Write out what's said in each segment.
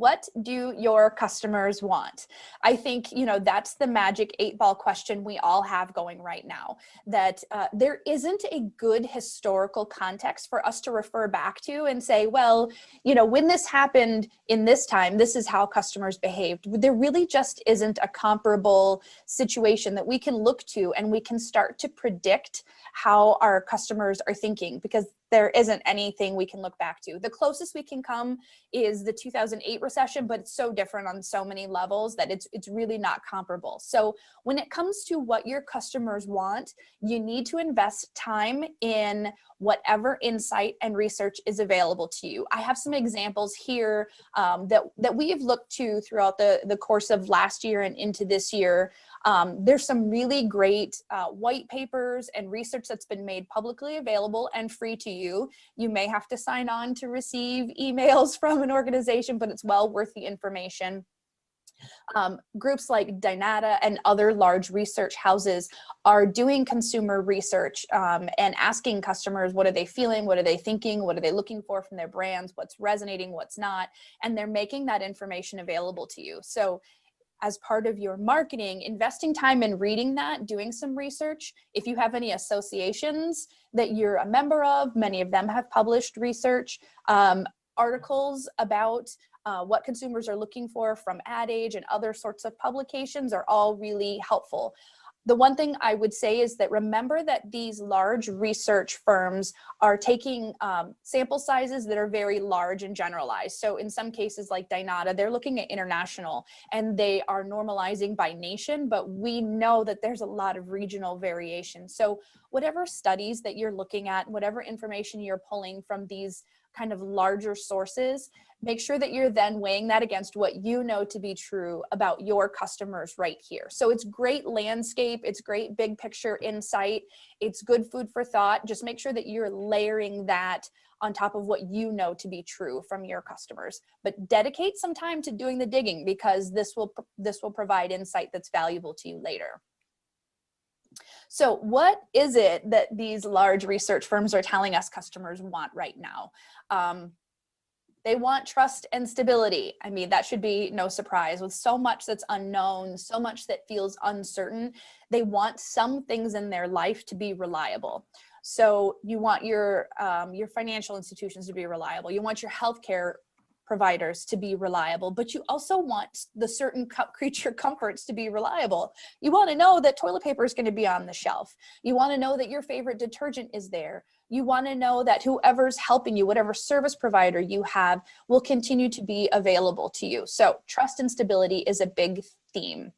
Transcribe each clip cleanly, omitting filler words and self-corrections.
What do your customers want? I think, you know, that's the magic 8-ball question we all have going right now, that there isn't a good historical context for us to refer back to and say, well, you know, when this happened in this time, this is how customers behaved. There really just isn't a comparable situation that we can look to and we can start to predict how our customers are thinking, because there isn't anything we can look back to. The closest we can come is the 2008 recession, but it's so different on so many levels that it's really not comparable. So when it comes to what your customers want, you need to invest time in whatever insight and research is available to you. I have some examples here that we have looked to throughout the course of last year and into this year. There's some really great white papers and research that's been made publicly available and free to you. You may have to sign on to receive emails from an organization, but it's well worth the information. Groups like Dynata and other large research houses are doing consumer research and asking customers, what are they feeling? What are they thinking? What are they looking for from their brands? What's resonating? What's not? And they're making that information available to you. So as part of your marketing, investing time in reading that, doing some research. If you have any associations that you're a member of, many of them have published research, articles about what consumers are looking for from Ad Age and other sorts of publications are all really helpful. The one thing I would say is that remember that these large research firms are taking sample sizes that are very large and generalized. So in some cases like Dynata, they're looking at international and they are normalizing by nation, but we know that there's a lot of regional variation. So whatever studies that you're looking at, whatever information you're pulling from these kind of larger sources, make sure that you're then weighing that against what you know to be true about your customers right here. So it's great landscape, it's great big picture insight, it's good food for thought. Just make sure that you're layering that on top of what you know to be true from your customers. But dedicate some time to doing the digging, because this will provide insight that's valuable to you later. So what is it that these large research firms are telling us customers want right now? They want trust and stability. I mean, that should be no surprise. With so much that's unknown, so much that feels uncertain, they want some things in their life to be reliable. So you want your financial institutions to be reliable. You want your healthcare providers to be reliable, but you also want the certain creature comforts to be reliable. You want to know that toilet paper is going to be on the shelf. You want to know that your favorite detergent is there. You want to know that whoever's helping you, whatever service provider you have, will continue to be available to you. So trust and stability is a big theme.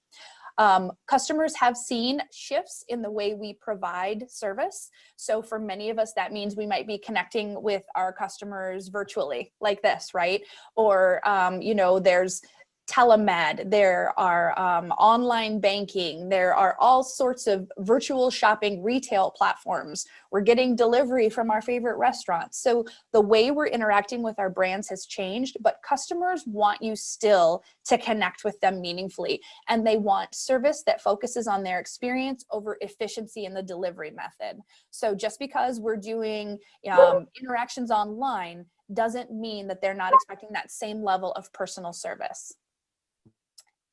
Customers have seen shifts in the way we provide service. So for many of us, that means we might be connecting with our customers virtually like this, right? Or, you know, there's telemed, there are online banking, there are all sorts of virtual shopping retail platforms. We're getting delivery from our favorite restaurants. So the way we're interacting with our brands has changed, but customers want you still to connect with them meaningfully. And they want service that focuses on their experience over efficiency in the delivery method. So just because we're doing interactions online doesn't mean that they're not expecting that same level of personal service.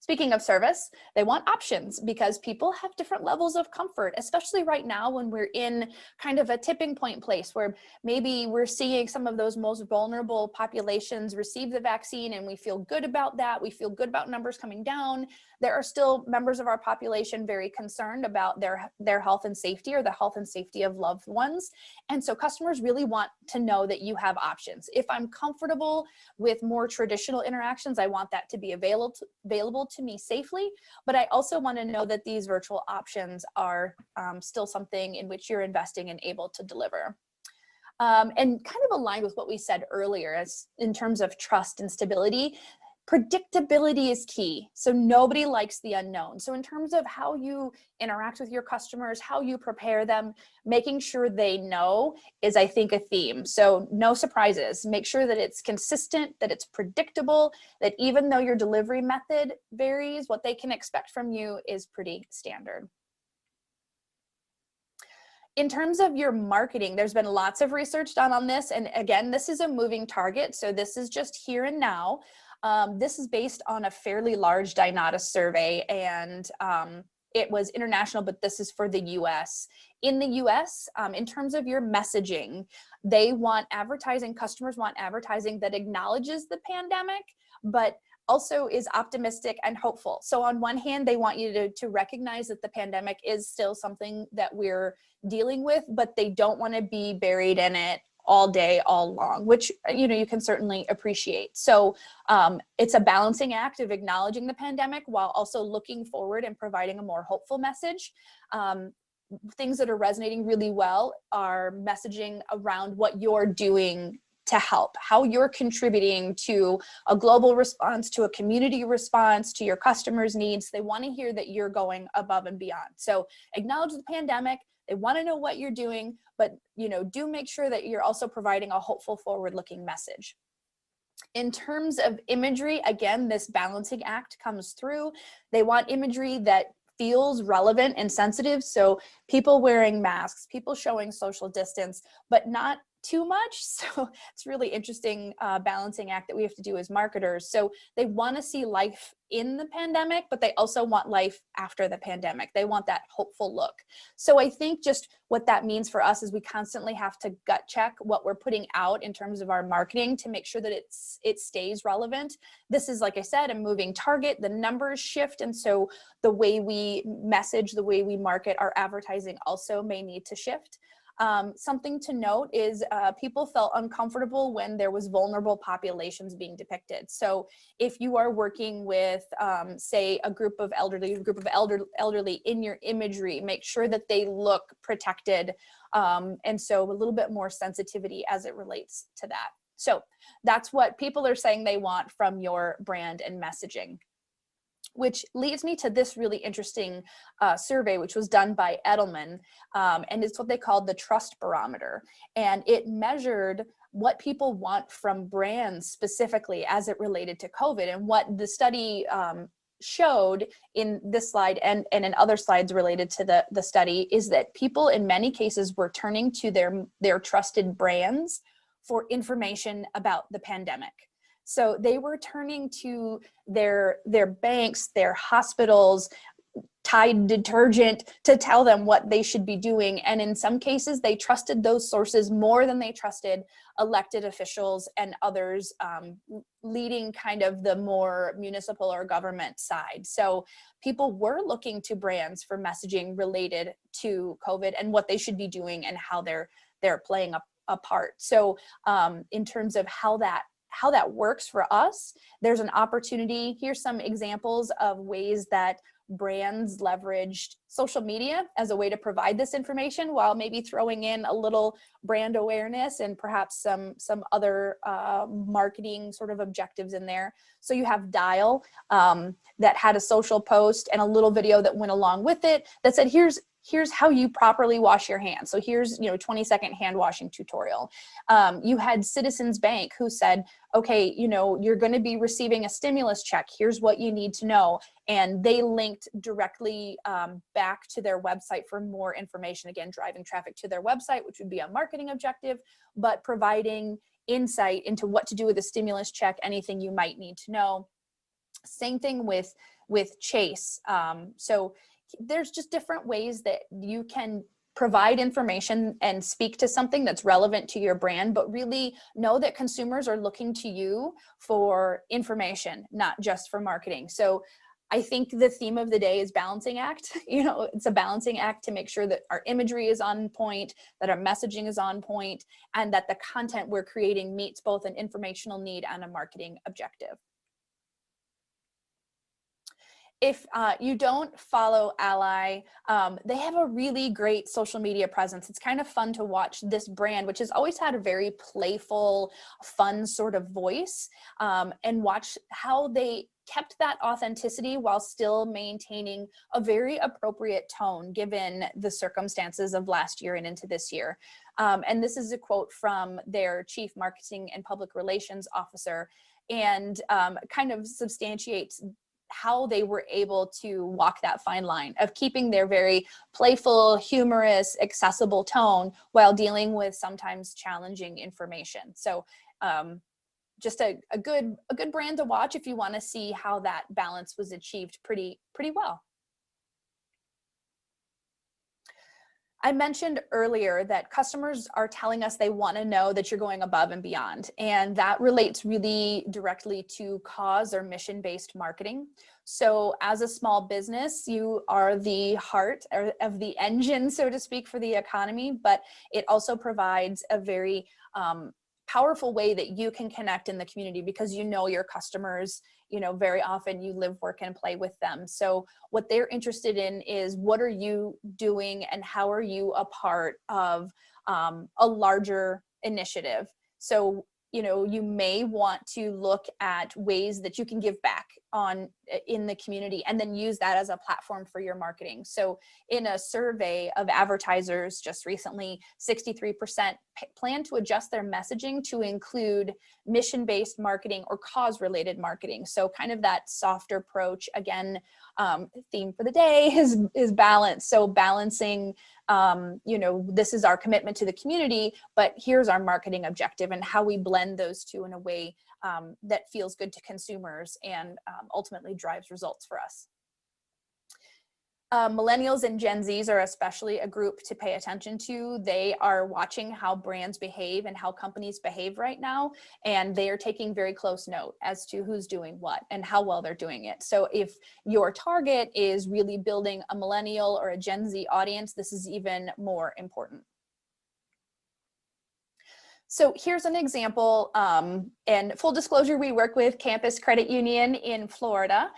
Speaking of service, they want options, because people have different levels of comfort, especially right now when we're in kind of a tipping point place where maybe we're seeing some of those most vulnerable populations receive the vaccine and we feel good about that. We feel good about numbers coming down. There are still members of our population very concerned about their health and safety, or the health and safety of loved ones. And so customers really want to know that you have options. If I'm comfortable with more traditional interactions, I want that to be available to me safely, but I also want to know that these virtual options are still something in which you're investing and able to deliver. And kind of aligned with what we said earlier, as in terms of trust and stability, predictability is key. So nobody likes the unknown. So in terms of how you interact with your customers, how you prepare them, making sure they know is, I think, a theme. So no surprises. Make sure that it's consistent, that it's predictable, that even though your delivery method varies, what they can expect from you is pretty standard. In terms of your marketing, there's been lots of research done on this. And again, this is a moving target. So this is just here and now. This is based on a fairly large Dynatus survey, and it was international, but this is for the US. In the US, in terms of your messaging, they want advertising, customers want advertising that acknowledges the pandemic, but also is optimistic and hopeful. So on one hand, they want you to recognize that the pandemic is still something that we're dealing with, but they don't want to be buried in it all day, all long, which, you know, you can certainly appreciate. So it's a balancing act of acknowledging the pandemic while also looking forward and providing a more hopeful message. Things that are resonating really well are messaging around what you're doing to help, how you're contributing to a global response, to a community response, to your customers' needs. They want to hear that you're going above and beyond. So acknowledge the pandemic. They want to know what you're doing, but, you know, do make sure that you're also providing a hopeful, forward-looking message. In terms of imagery, again, this balancing act comes through. They want imagery that feels relevant and sensitive. So people wearing masks, people showing social distance, but not too much. So it's really interesting balancing act that we have to do as marketers. So they want to see life in the pandemic, but they also want life after the pandemic. They want that hopeful look. So I think just what that means for us is we constantly have to gut check what we're putting out in terms of our marketing to make sure that it stays relevant. This is, like I said, a moving target. The numbers shift, and so the way we message, the way we market our advertising also may need to shift. Something to note is people felt uncomfortable when there was vulnerable populations being depicted. So if you are working with, say, a group of elderly in your imagery, make sure that they look protected. And so a little bit more sensitivity as it relates to that. So that's what people are saying they want from your brand and messaging. Which leads me to this really interesting survey, which was done by Edelman, and it's what they called the Trust Barometer. And it measured what people want from brands specifically as it related to COVID. And what the study showed in this slide and in other slides related to the study is that people in many cases were turning to their trusted brands for information about the pandemic. So they were turning to their banks, their hospitals, Tide detergent to tell them what they should be doing. And in some cases, they trusted those sources more than they trusted elected officials and others leading kind of the more municipal or government side. So people were looking to brands for messaging related to COVID and what they should be doing and how they're playing a part. So in terms of how that works for us, there's an opportunity. Here's some examples of ways that brands leveraged social media as a way to provide this information while maybe throwing in a little brand awareness and perhaps some other marketing sort of objectives in there. So you have Dial that had a social post and a little video that went along with it that said, here's how you properly wash your hands. So here's, 20-second hand washing tutorial. You had Citizens Bank who said, okay, you're going to be receiving a stimulus check. Here's what you need to know. And they linked directly back to their website for more information. Again, driving traffic to their website, which would be a marketing objective, but providing insight into what to do with a stimulus check, anything you might need to know. Same thing with Chase. So there's just different ways that you can provide information and speak to something that's relevant to your brand, but really know that consumers are looking to you for information, not just for marketing. So I think the theme of the day is balancing act. It's a balancing act to make sure that our imagery is on point, that our messaging is on point, and that the content we're creating meets both an informational need and a marketing objective. If you don't follow Ally, they have a really great social media presence. It's kind of fun to watch this brand, which has always had a very playful, fun sort of voice, and watch how they kept that authenticity while still maintaining a very appropriate tone given the circumstances of last year and into this year. And this is a quote from their Chief Marketing and Public Relations Officer, and kind of substantiates how they were able to walk that fine line of keeping their very playful, humorous, accessible tone while dealing with sometimes challenging information. So just a good brand to watch if you want to see how that balance was achieved pretty well. I mentioned earlier that customers are telling us they want to know that you're going above and beyond, and that relates really directly to cause or mission-based marketing. So as a small business, you are the heart of the engine, so to speak, for the economy, but it also provides a very powerful way that you can connect in the community because you know your customers, you know, very often you live, work, and play with them. So what they're interested in is what are you doing and how are you a part of a larger initiative. So, you know, you may want to look at ways that you can give back in the community and then use that as a platform for your marketing. So in a survey of advertisers just recently, 63% plan to adjust their messaging to include mission-based marketing or cause-related marketing. So kind of that softer approach. Again, theme for the day is balance. So balancing, you know, this is our commitment to the community, but here's our marketing objective and how we blend those two in a way that feels good to consumers and ultimately drives results for us. Millennials and Gen Zs are especially a group to pay attention to. They are watching how brands behave and how companies behave right now, and they are taking very close note as to who's doing what and how well they're doing it. So if your target is really building a millennial or a Gen Z audience, this is even more important. So here's an example, and full disclosure, we work with Campus Credit Union in Florida.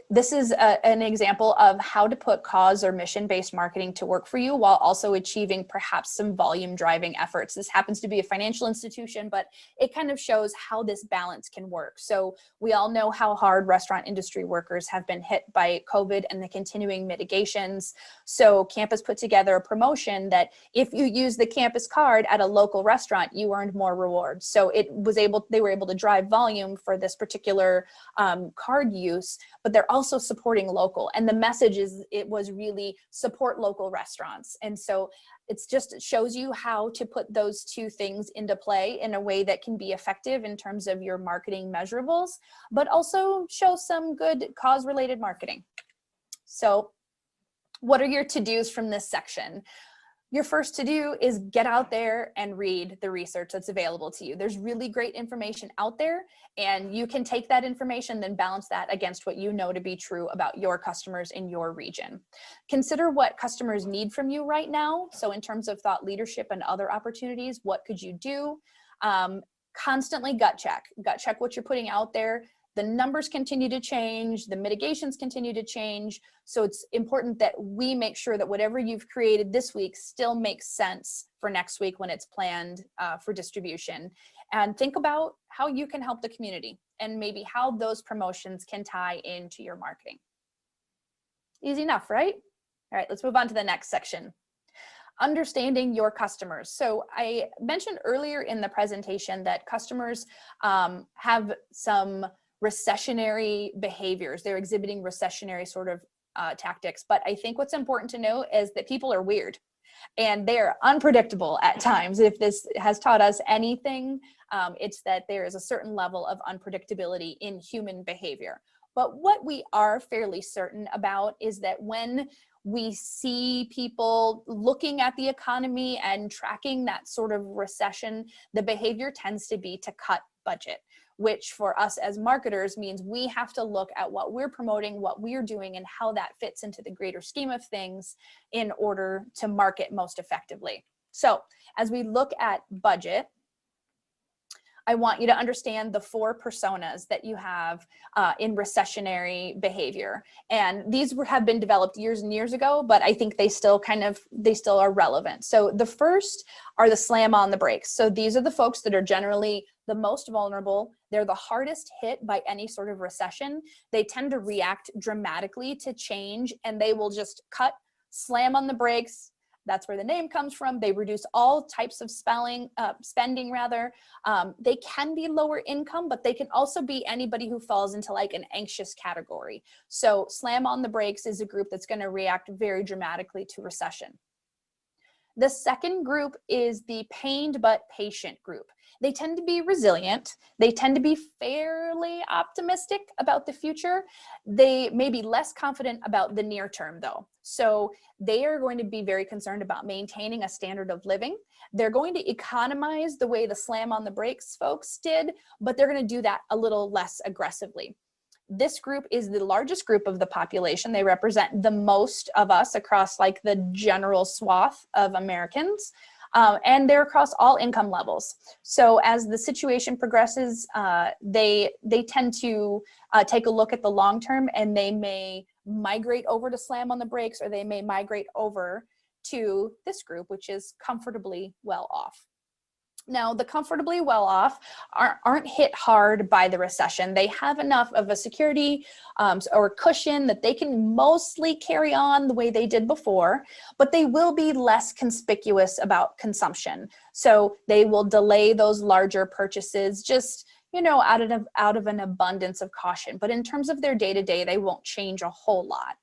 This is an example of how to put cause or mission-based marketing to work for you while also achieving perhaps some volume driving efforts. This happens to be a financial institution, but it kind of shows how this balance can work. So we all know how hard restaurant industry workers have been hit by COVID and the continuing mitigations. So Campus put together a promotion that if you use the Campus card at a local restaurant, you earned more rewards. So they were able to drive volume for this particular card use, but they're also supporting local. And the message it was really support local restaurants. And so it shows you how to put those two things into play in a way that can be effective in terms of your marketing measurables, but also show some good cause-related marketing. So what are your to-dos from this section? Your first to-do is get out there and read the research that's available to you. There's really great information out there, and you can take that information, then balance that against what you know to be true about your customers in your region. Consider what customers need from you right now. So in terms of thought leadership and other opportunities, what could you do? Constantly gut check what you're putting out there. The numbers continue to change, the mitigations continue to change. So it's important that we make sure that whatever you've created this week still makes sense for next week when it's planned for distribution. And think about how you can help the community and maybe how those promotions can tie into your marketing. Easy enough, right? All right, let's move on to the next section. Understanding your customers. So I mentioned earlier in the presentation that customers have some recessionary behaviors. They're exhibiting recessionary sort of tactics. But I think what's important to know is that people are weird and they're unpredictable at times. If this has taught us anything, it's that there is a certain level of unpredictability in human behavior. But what we are fairly certain about is that when we see people looking at the economy and tracking that sort of recession, the behavior tends to be to cut budget, which for us as marketers means we have to look at what we're promoting, what we're doing, and how that fits into the greater scheme of things in order to market most effectively. So as we look at budget, I want you to understand the 4 personas that you have in recessionary behavior. And these have been developed years and years ago, but I think they still are relevant. So the first are the slam on the brakes. So these are the folks that are generally the most vulnerable. They're the hardest hit by any sort of recession. They tend to react dramatically to change, and they will just slam on the brakes. That's where the name comes from. They reduce all types of spending. They can be lower income, but they can also be anybody who falls into like an anxious category. So slam on the brakes is a group that's going to react very dramatically to recession. The second group is the pained but patient group. They tend to be resilient. They tend to be fairly optimistic about the future. They may be less confident about the near term though. So they are going to be very concerned about maintaining a standard of living. They're going to economize the way the slam on the brakes folks did, but they're going to do that a little less aggressively. This group is the largest group of the population. They represent the most of us across like the general swath of Americans. And they're across all income levels. So as the situation progresses, they tend to take a look at the long term, and they may migrate over to slam on the brakes, or they may migrate over to this group, which is comfortably well off. Now, the comfortably well off aren't hit hard by the recession. They have enough of a security or cushion that they can mostly carry on the way they did before, but they will be less conspicuous about consumption. So they will delay those larger purchases just, you know, out of an abundance of caution. But in terms of their day-to-day, they won't change a whole lot.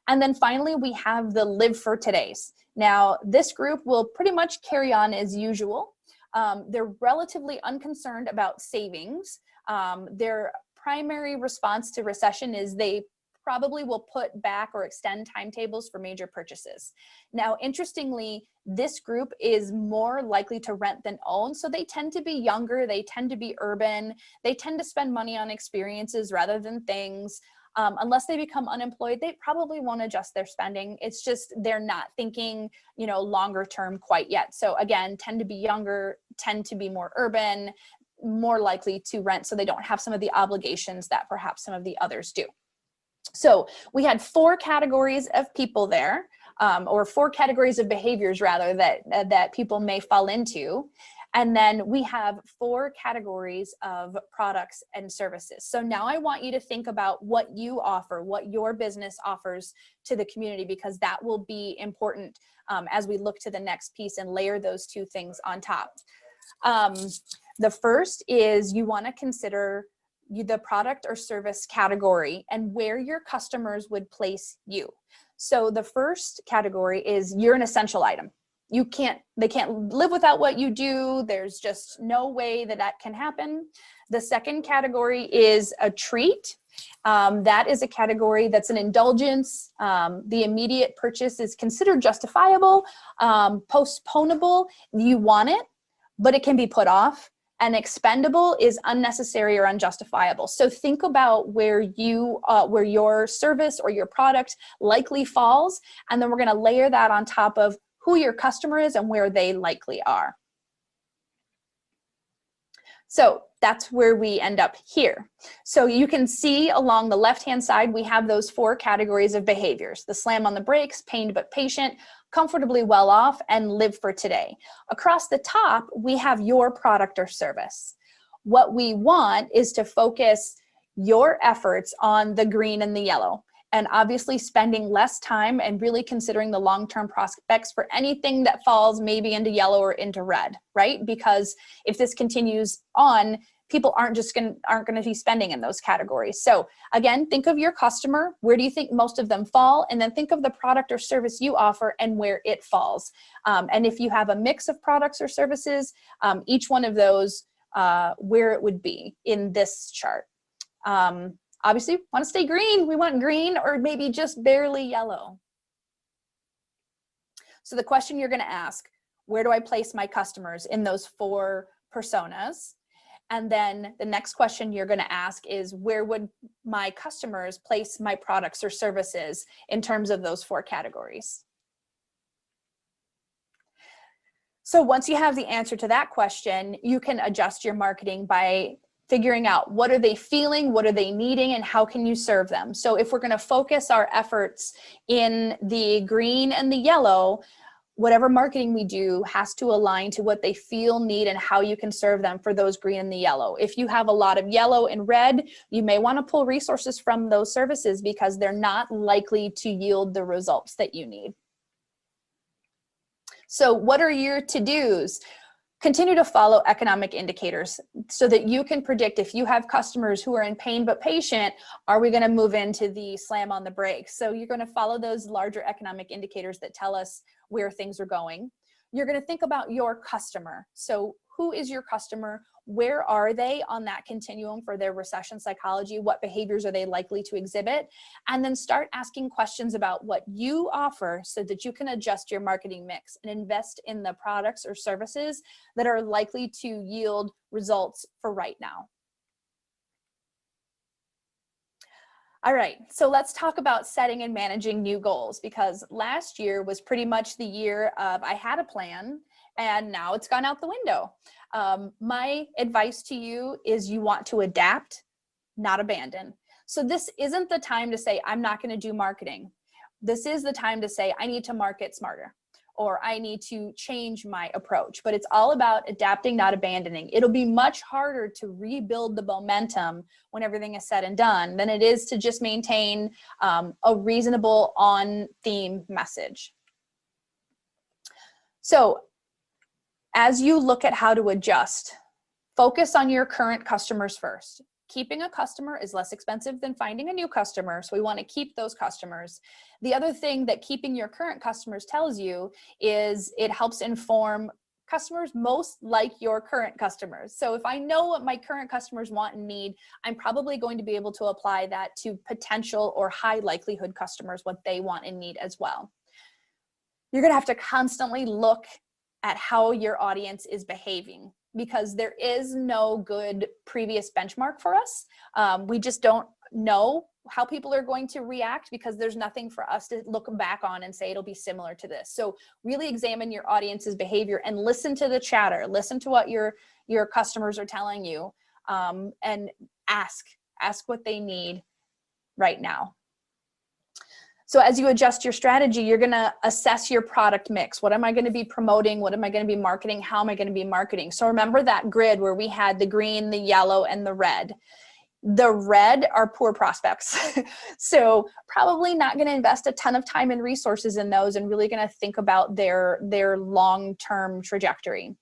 And then finally, we have the live for todays. Now, this group will pretty much carry on as usual. They're relatively unconcerned about savings. Their primary response to recession is they probably will put back or extend timetables for major purchases. Now, interestingly, this group is more likely to rent than own. So they tend to be younger, they tend to be urban, they tend to spend money on experiences rather than things. Unless they become unemployed, they probably won't adjust their spending. It's just they're not thinking, you know, longer term quite yet. So again, tend to be younger, tend to be more urban, more likely to rent, so they don't have some of the obligations that perhaps some of the others do. So we had 4 categories of people there, or 4 categories of behaviors rather that people may fall into. And then we have 4 categories of products and services. So now I want you to think about what you offer, what your business offers to the community, because that will be important as we look to the next piece and layer those 2 things on top. The first is you want to consider the product or service category and where your customers would place you. So the first category is you're an essential item. They can't live without what you do. There's just no way that can happen. The second category is a treat. That is a category that's an indulgence. The immediate purchase is considered justifiable, postponable. You want it, but it can be put off. And expendable is unnecessary or unjustifiable. So think about where your service or your product likely falls, and then we're going to layer that on top of who your customer is and where they likely are. So that's where we end up here. So you can see along the left-hand side, we have those 4 categories of behaviors: the slam on the brakes, pained but patient, comfortably well off, and live for today. Across the top, we have your product or service. What we want is to focus your efforts on the green and the yellow, and obviously spending less time and really considering the long-term prospects for anything that falls maybe into yellow or into red, right? Because if this continues on, people aren't going to be spending in those categories. So again, think of your customer. Where do you think most of them fall? And then think of the product or service you offer and where it falls. And if you have a mix of products or services, each one of those, where it would be in this chart. Obviously, want to stay green. We want green or maybe just barely yellow. So the question you're going to ask, where do I place my customers in those 4 personas? And then the next question you're going to ask is, where would my customers place my products or services in terms of those 4 categories? So once you have the answer to that question, you can adjust your marketing by figuring out what are they feeling, what are they needing, and how can you serve them. So if we're going to focus our efforts in the green and the yellow, whatever marketing we do has to align to what they feel, need, and how you can serve them for those green and the yellow. If you have a lot of yellow and red, you may want to pull resources from those services because they're not likely to yield the results that you need. So what are your to-dos? Continue to follow economic indicators so that you can predict if you have customers who are in pain but patient, are we going to move into the slam on the brakes? So you're going to follow those larger economic indicators that tell us where things are going. You're going to think about your customer. So who is your customer? Where are they on that continuum for their recession psychology? What behaviors are they likely to exhibit? And then start asking questions about what you offer so that you can adjust your marketing mix and invest in the products or services that are likely to yield results for right now. All right, so let's talk about setting and managing new goals, because last year was pretty much the year of I had a plan and now it's gone out the window. My advice to you is you want to adapt, not abandon. So this isn't the time to say, I'm not going to do marketing. This is the time to say, I need to market smarter, or I need to change my approach. But it's all about adapting, not abandoning. It'll be much harder to rebuild the momentum when everything is said and done than it is to just maintain a reasonable on-theme message. So as you look at how to adjust, focus on your current customers first. Keeping a customer is less expensive than finding a new customer, so we want to keep those customers. The other thing that keeping your current customers tells you is it helps inform customers most like your current customers. So if I know what my current customers want and need, I'm probably going to be able to apply that to potential or high likelihood customers, what they want and need as well. You're going to have to constantly look at how your audience is behaving, because there is no good previous benchmark for us. We just don't know how people are going to react because there's nothing for us to look back on and say it'll be similar to this. So really examine your audience's behavior and listen to the chatter, listen to what your customers are telling you, and ask what they need right now. So as you adjust your strategy, you're going to assess your product mix. What am I going to be promoting? What am I going to be marketing? How am I going to be marketing? So remember that grid where we had the green, the yellow, and the red. The red are poor prospects. So probably not going to invest a ton of time and resources in those, and really going to think about their long-term trajectory.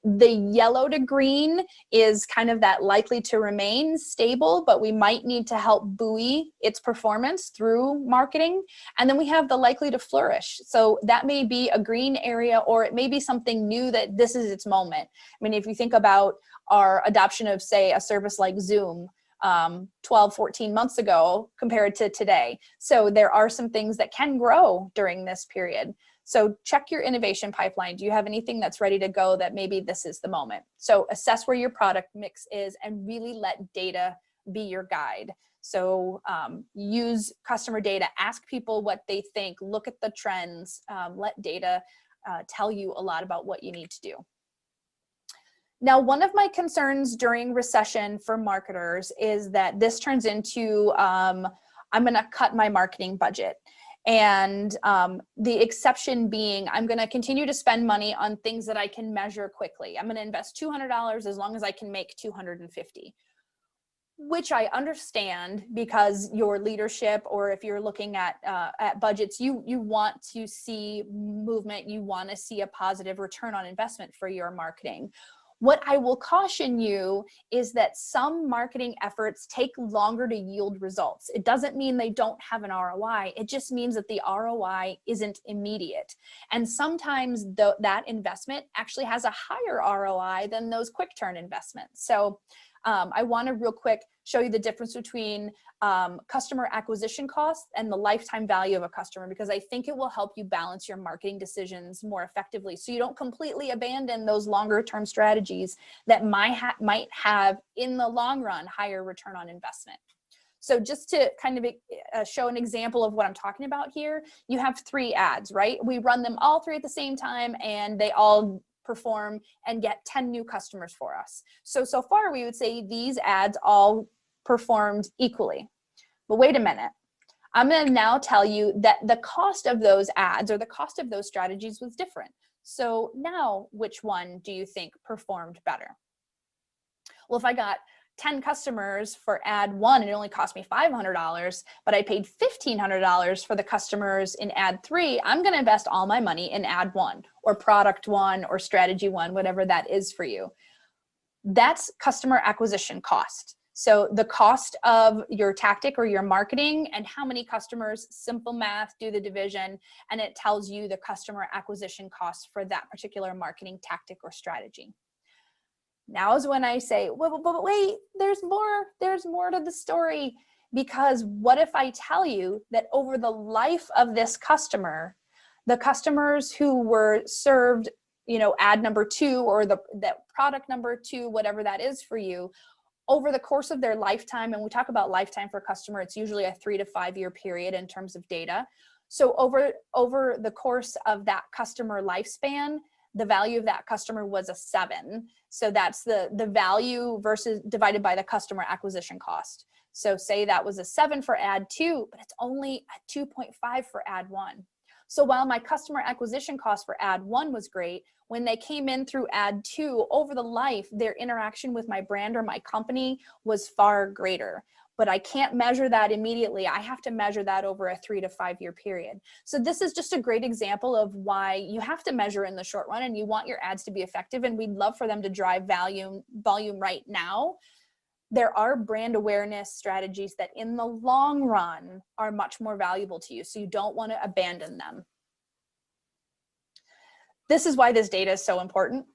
The yellow to green is kind of that likely to remain stable, but we might need to help buoy its performance through marketing. And then we have the likely to flourish. So that may be a green area, or it may be something new that this is its moment. I mean, if you think about our adoption of, say, a service like Zoom, 12, 14 months ago compared to today. So there are some things that can grow during this period. So check your innovation pipeline. Do you have anything that's ready to go that maybe this is the moment? So assess where your product mix is and really let data be your guide. So use customer data, ask people what they think, look at the trends, let data tell you a lot about what you need to do. Now, one of my concerns during recession for marketers is that this turns into, I'm going to cut my marketing budget. And the exception being, I'm going to continue to spend money on things that I can measure quickly. I'm going to invest $200 as long as I can make $250, which I understand, because your leadership, or if you're looking at budgets, you want to see movement, you want to see a positive return on investment for your marketing. What I will caution you is that some marketing efforts take longer to yield results. It doesn't mean they don't have an ROI. It just means that the ROI isn't immediate. And sometimes that investment actually has a higher ROI than those quick turn investments. So I want to real quick show you the difference between customer acquisition costs and the lifetime value of a customer, because I think it will help you balance your marketing decisions more effectively, so you don't completely abandon those longer term strategies that might have in the long run higher return on investment. So just to kind of show an example of what I'm talking about here, you have 3 ads, right? We run them all 3 at the same time, and they all perform and get 10 new customers for us. So far we would say these ads all performed equally. But wait a minute. I'm going to now tell you that the cost of those ads, or the cost of those strategies, was different. So now, which one do you think performed better? Well, if I got 10 customers for ad 1 and it only cost me $500, but I paid $1,500 for the customers in ad 3, I'm going to invest all my money in ad 1 or product 1 or strategy 1, whatever that is for you. That's customer acquisition cost. So the cost of your tactic or your marketing and how many customers, simple math, do the division, and it tells you the customer acquisition cost for that particular marketing tactic or strategy. Now is when I say, but wait, there's more to the story. Because what if I tell you that over the life of this customer, the customers who were served, ad number 2 or that product number 2, whatever that is for you, over the course of their lifetime, and we talk about lifetime for a customer, it's usually a 3 to 5 year period in terms of data. So over the course of that customer lifespan, the value of that customer was a 7. So that's the value versus divided by the customer acquisition cost. So say that was a 7 for ad 2, but it's only a 2.5 for ad 1. So while my customer acquisition cost for ad 1 was great, when they came in through ad 2, over the life, their interaction with my brand or my company was far greater. But I can't measure that immediately. I have to measure that over a 3 to 5 year period. So this is just a great example of why you have to measure in the short run, and you want your ads to be effective, and we'd love for them to drive volume right now. There are brand awareness strategies that in the long run are much more valuable to you, so you don't want to abandon them. This is why this data is so important,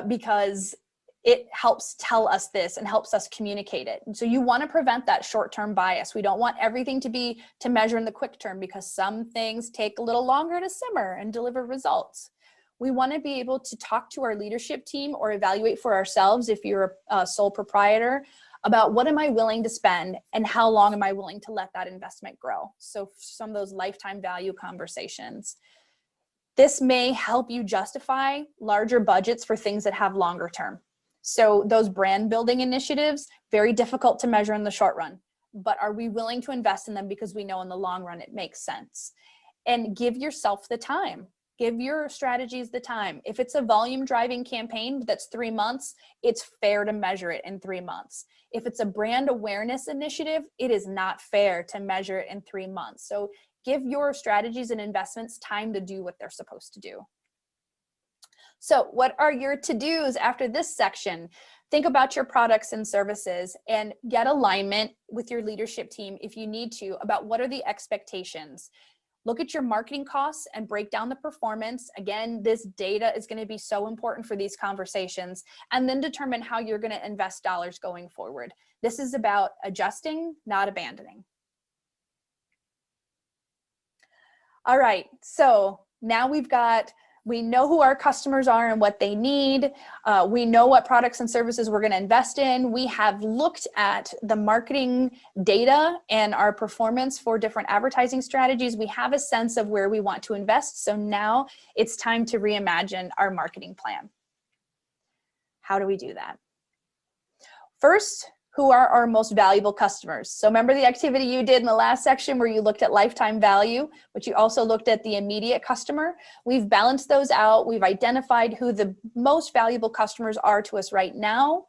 because it helps tell us this and helps us communicate it. So you want to prevent that short-term bias. We don't want everything to measure in the quick term, because some things take a little longer to simmer and deliver results. We want to be able to talk to our leadership team or evaluate for ourselves, if you're a sole proprietor, about what am I willing to spend and how long am I willing to let that investment grow. So some of those lifetime value conversations. This may help you justify larger budgets for things that have longer term. So those brand building initiatives, very difficult to measure in the short run, but are we willing to invest in them because we know in the long run it makes sense? And give yourself the time. Give your strategies the time. If it's a volume driving campaign that's 3 months, it's fair to measure it in 3 months. If it's a brand awareness initiative, it is not fair to measure it in 3 months. So give your strategies and investments time to do what they're supposed to do. So what are your to-dos after this section? Think about your products and services and get alignment with your leadership team if you need to about what are the expectations. Look at your marketing costs and break down the performance. Again, this data is going to be so important for these conversations, and then determine how you're going to invest dollars going forward. This is about adjusting, not abandoning. All right, so now we know who our customers are and what they need. We know what products and services we're going to invest in. We have looked at the marketing data and our performance for different advertising strategies. We have a sense of where we want to invest. So now it's time to reimagine our marketing plan. How do we do that? First, who are our most valuable customers? So remember the activity you did in the last section where you looked at lifetime value, but you also looked at the immediate customer. We've balanced those out. We've identified who the most valuable customers are to us right now.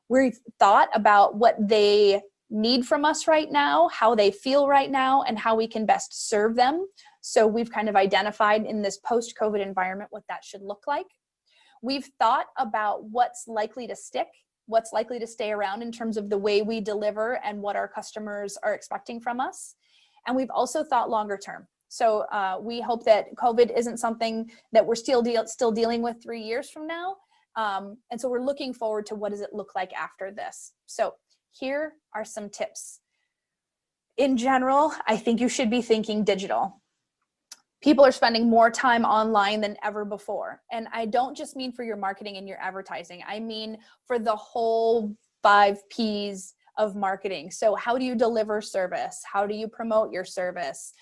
We've thought about what they need from us right now, how they feel right now, and how we can best serve them. So we've kind of identified in this post-COVID environment what that should look like. We've thought about what's likely to stick, what's likely to stay around in terms of the way we deliver and what our customers are expecting from us. And we've also thought longer term. So we hope that COVID isn't something that we're still dealing with 3 years from now. And so we're looking forward to what does it look like after this. So here are some tips. In general, I think you should be thinking digital. People are spending more time online than ever before. And I don't just mean for your marketing and your advertising. I mean for the whole 5 Ps of marketing. So how do you deliver service? How do you promote your service?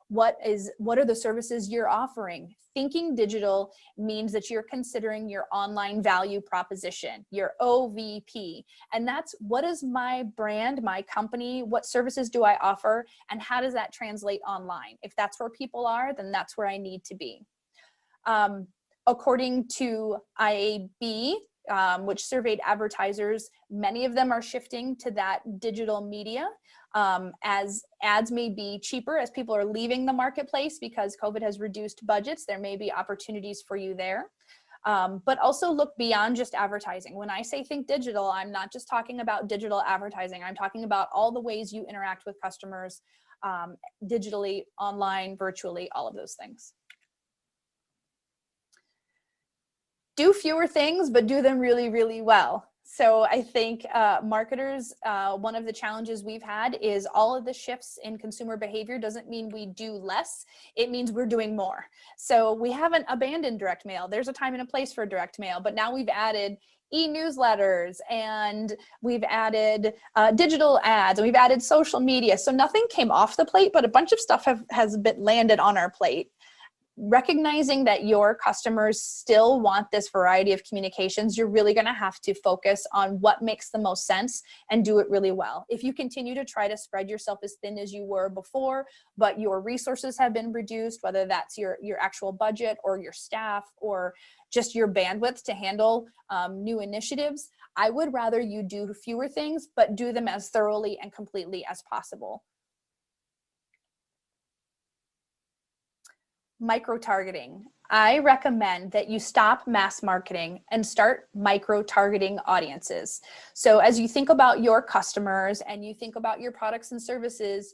What are the services you're offering? Thinking digital means that you're considering your online value proposition, your OVP. And that's, what is my brand, my company, what services do I offer, and how does that translate online? If that's where people are, then that's where I need to be. According to IAB, which surveyed advertisers, many of them are shifting to that digital media. As ads may be cheaper, as people are leaving the marketplace because COVID has reduced budgets, there may be opportunities for you there. But also look beyond just advertising. When I say think digital, I'm not just talking about digital advertising. I'm talking about all the ways you interact with customers digitally, online, virtually, all of those things. do fewer things, but do them really, really well. So I think marketers, one of the challenges we've had is all of the shifts in consumer behavior doesn't mean we do less. It means we're doing more. So we haven't abandoned direct mail. There's a time and a place for direct mail, but now we've added e-newsletters, and we've added digital ads, and we've added social media. So nothing came off the plate, but a bunch of stuff has been landed on our plate. Recognizing that your customers still want this variety of communications, you're really going to have to focus on what makes the most sense and do it really well. If you continue to try to spread yourself as thin as you were before, but your resources have been reduced, whether that's your actual budget or your staff or just your bandwidth to handle new initiatives, I would rather you do fewer things, but do them as thoroughly and completely as possible. Micro-targeting. I recommend that you stop mass marketing and start micro-targeting audiences. So as you think about your customers and you think about your products and services,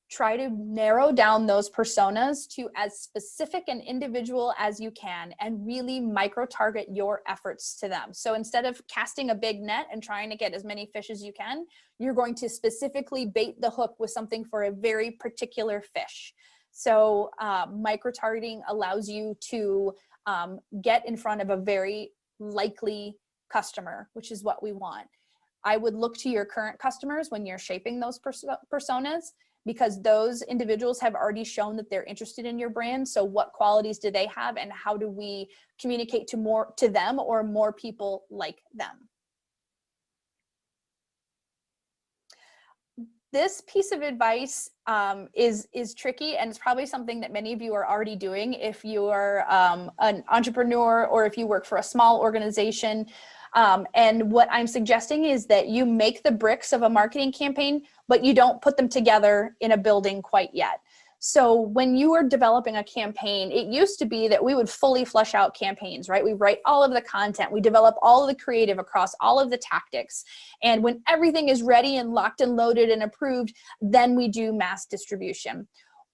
try to narrow down those personas to as specific and individual as you can and really micro-target your efforts to them. So instead of casting a big net and trying to get as many fish as you can, you're going to specifically bait the hook with something for a very particular fish. So micro-targeting allows you to get in front of a very likely customer, which is what we want. I would look to your current customers when you're shaping those personas, because those individuals have already shown that they're interested in your brand. So what qualities do they have, and how do we communicate to them or more people like them? This piece of advice is tricky, and it's probably something that many of you are already doing if you are an entrepreneur or if you work for a small organization. And what I'm suggesting is that you make the bricks of a marketing campaign, but you don't put them together in a building quite yet. So when you were developing a campaign, it used to be that we would fully flesh out campaigns, right? We write all of the content, we develop all of the creative across all of the tactics. And when everything is ready and locked and loaded and approved, then we do mass distribution.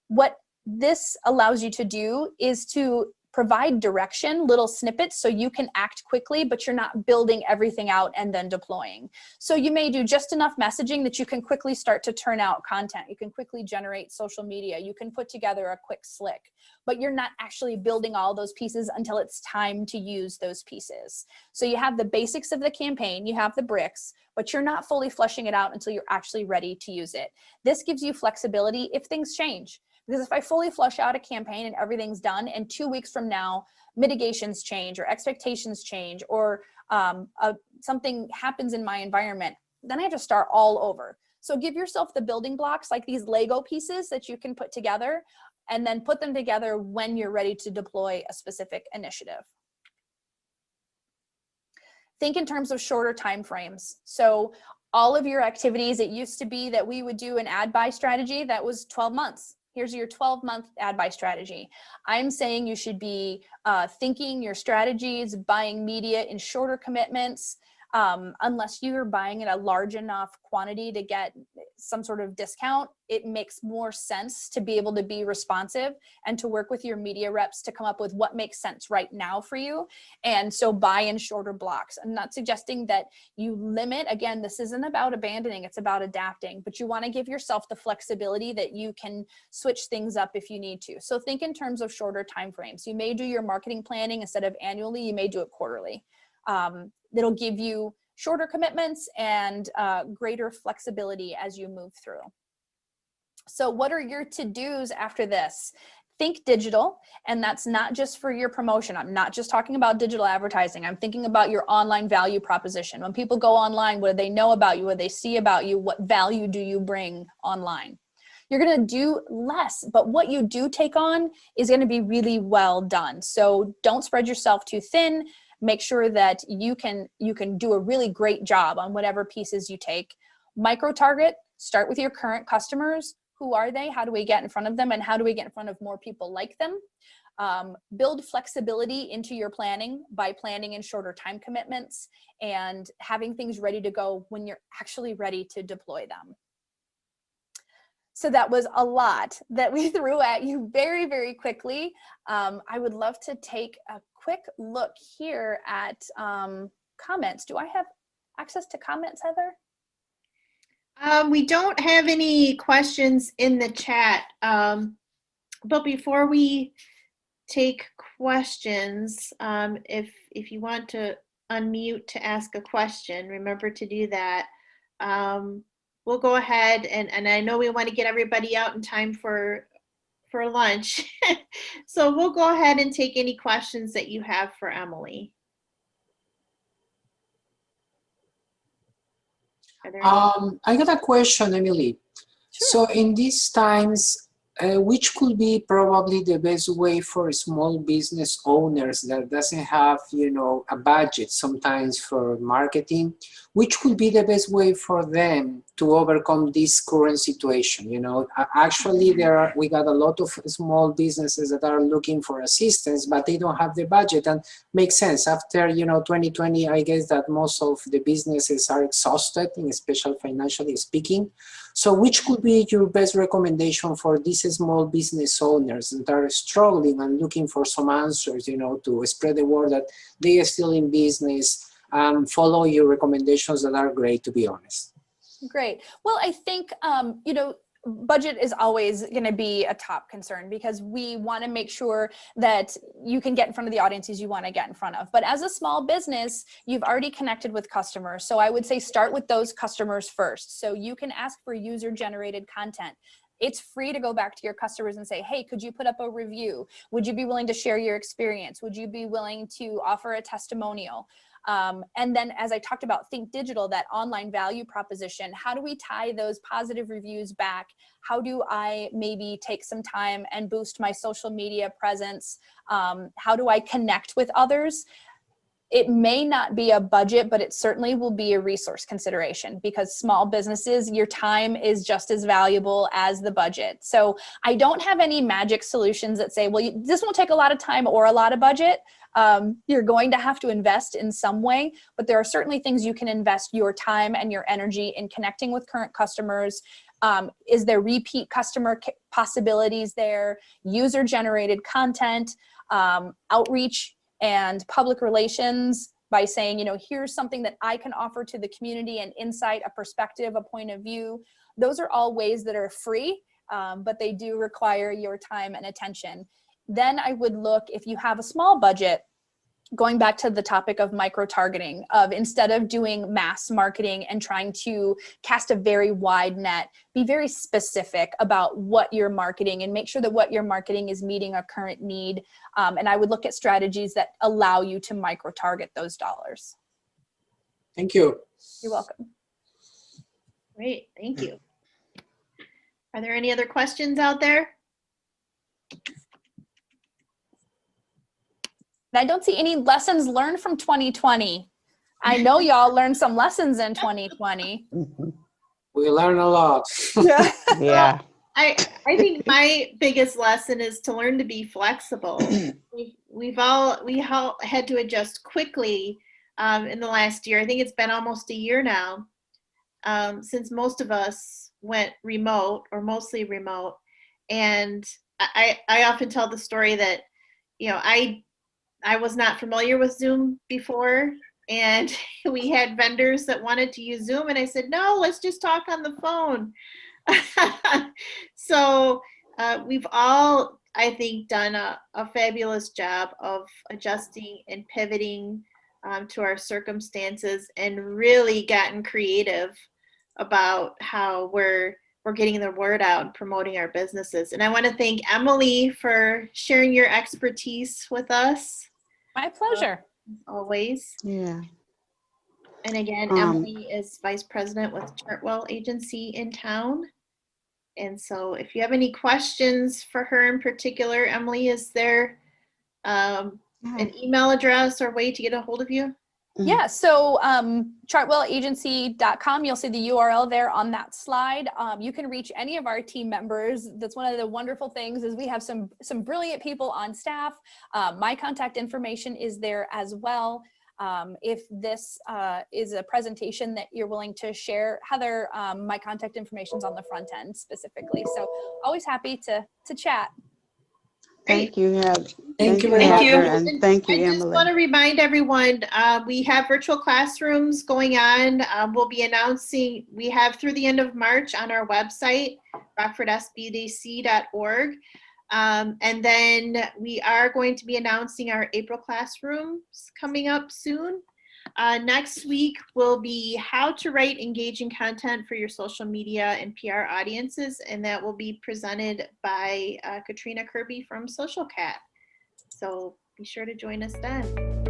What this allows you to do is to provide direction, little snippets, so you can act quickly, but you're not building everything out and then deploying. So you may do just enough messaging that you can quickly start to turn out content. You can quickly generate social media. You can put together a quick slick, but you're not actually building all those pieces until it's time to use those pieces. So you have the basics of the campaign, you have the bricks, but you're not fully fleshing it out until you're actually ready to use it. This gives you flexibility if things change. Because if I fully flush out a campaign and everything's done, and 2 weeks from now, mitigations change or expectations change, or something happens in my environment, then I have to start all over. So give yourself the building blocks, like these Lego pieces that you can put together, and then put them together when you're ready to deploy a specific initiative. Think in terms of shorter time frames. So all of your activities, it used to be that we would do an ad buy strategy that was 12 months. Here's your 12-month ad buy strategy. I'm saying you should be thinking your strategies, buying media in shorter commitments, unless you're buying in a large enough quantity to get some sort of discount. It makes more sense to be able to be responsive and to work with your media reps to come up with what makes sense right now for you. And so buy in shorter blocks. I'm not suggesting that you limit. Again, this isn't about abandoning, it's about adapting, but you want to give yourself the flexibility that you can switch things up if you need to. So think in terms of shorter timeframes. You may do your marketing planning instead of annually, you may do it quarterly. That'll give you shorter commitments and greater flexibility as you move through. So what are your to-dos after this? Think digital, and that's not just for your promotion. I'm not just talking about digital advertising. I'm thinking about your online value proposition. When people go online, what do they know about you? What do they see about you? What value do you bring online? You're going to do less, but what you do take on is going to be really well done. So don't spread yourself too thin. Make sure that you can do a really great job on whatever pieces you take. Micro target, start with your current customers. Who are they? How do we get in front of them? And how do we get in front of more people like them? Build flexibility into your planning by planning in shorter time commitments and having things ready to go when you're actually ready to deploy them. So that was a lot that we threw at you very, very quickly. I would love to take a quick look here at comments. Do I have access to comments, Heather? We don't have any questions in the chat, but before we take questions, if you want to unmute to ask a question, remember to do that. We'll go ahead, and I know we want to get everybody out in time for lunch. So we'll go ahead and take any questions that you have for Emily. I got a question, Emily. Sure. So in these times, which could be probably the best way for small business owners that doesn't have, you know, a budget sometimes for marketing, which could be the best way for them to overcome this current situation? You know, actually we got a lot of small businesses that are looking for assistance, but they don't have the budget, and makes sense after, you know, 2020. I guess that most of the businesses are exhausted, especially financially speaking. So which could be your best recommendation for these small business owners that are struggling and looking for some answers, you know, to spread the word that they are still in business, and follow your recommendations that are great, to be honest? Great. Well, I think, you know, budget is always going to be a top concern, because we want to make sure that you can get in front of the audiences you want to get in front of. But as a small business, you've already connected with customers. So I would say start with those customers first. So you can ask for user-generated content. It's free to go back to your customers and say, hey, could you put up a review? Would you be willing to share your experience? Would you be willing to offer a testimonial? And then, as I talked about, think digital, that online value proposition. How do we tie those positive reviews back? How do I maybe take some time and boost my social media presence? How do I connect with others? It may not be a budget, but it certainly will be a resource consideration, because small businesses, your time is just as valuable as the budget. So I don't have any magic solutions that say, well, this won't take a lot of time or a lot of budget. You're going to have to invest in some way, but there are certainly things you can invest your time and your energy in: connecting with current customers. Is there repeat customer possibilities there? User-generated content, outreach, and public relations, by saying, you know, here's something that I can offer to the community, an insight, a perspective, a point of view. Those are all ways that are free, but they do require your time and attention. Then I would look, if you have a small budget, going back to the topic of micro-targeting, of instead of doing mass marketing and trying to cast a very wide net, be very specific about what you're marketing and make sure that what you're marketing is meeting a current need. And I would look at strategies that allow you to micro-target those dollars. Thank you. You're welcome. Great, thank you. Are there any other questions out there? I don't see any lessons learned from 2020. I know y'all learned some lessons in 2020. We learn a lot. Yeah. Yeah. I think my biggest lesson is to learn to be flexible. We all had to adjust quickly in the last year. I think it's been almost a year now since most of us went remote, or mostly remote. And I often tell the story that, you know, I was not familiar with Zoom before, and we had vendors that wanted to use Zoom, and I said, no, let's just talk on the phone. So we've all, I think, done a fabulous job of adjusting and pivoting to our circumstances, and really gotten creative about how we're getting the word out and promoting our businesses. And I want to thank Emily for sharing your expertise with us. My pleasure. Always. Yeah. And again, Emily is Vice President with Chartwell Agency in town. And so if you have any questions for her in particular, Emily, is there an email address or way to get a hold of you? Yeah, so chartwellagency.com, you'll see the URL there on that slide. You can reach any of our team members. That's one of the wonderful things, is we have some brilliant people on staff. My contact information is there as well. If this is a presentation that you're willing to share, Heather, my contact information is on the front end specifically. So always happy to chat. Thank you, Thank thank you you, very much. Heather, and thank you, I just want Emily. to remind everyone, we have virtual classrooms going on. We'll be announcing, we have through the end of March on our website, rockfordsbdc.org. And then we are going to be announcing our April classrooms coming up soon. Next week will be how to write engaging content for your social media and PR audiences, and that will be presented by Katrina Kirby from Social Cat. So be sure to join us then.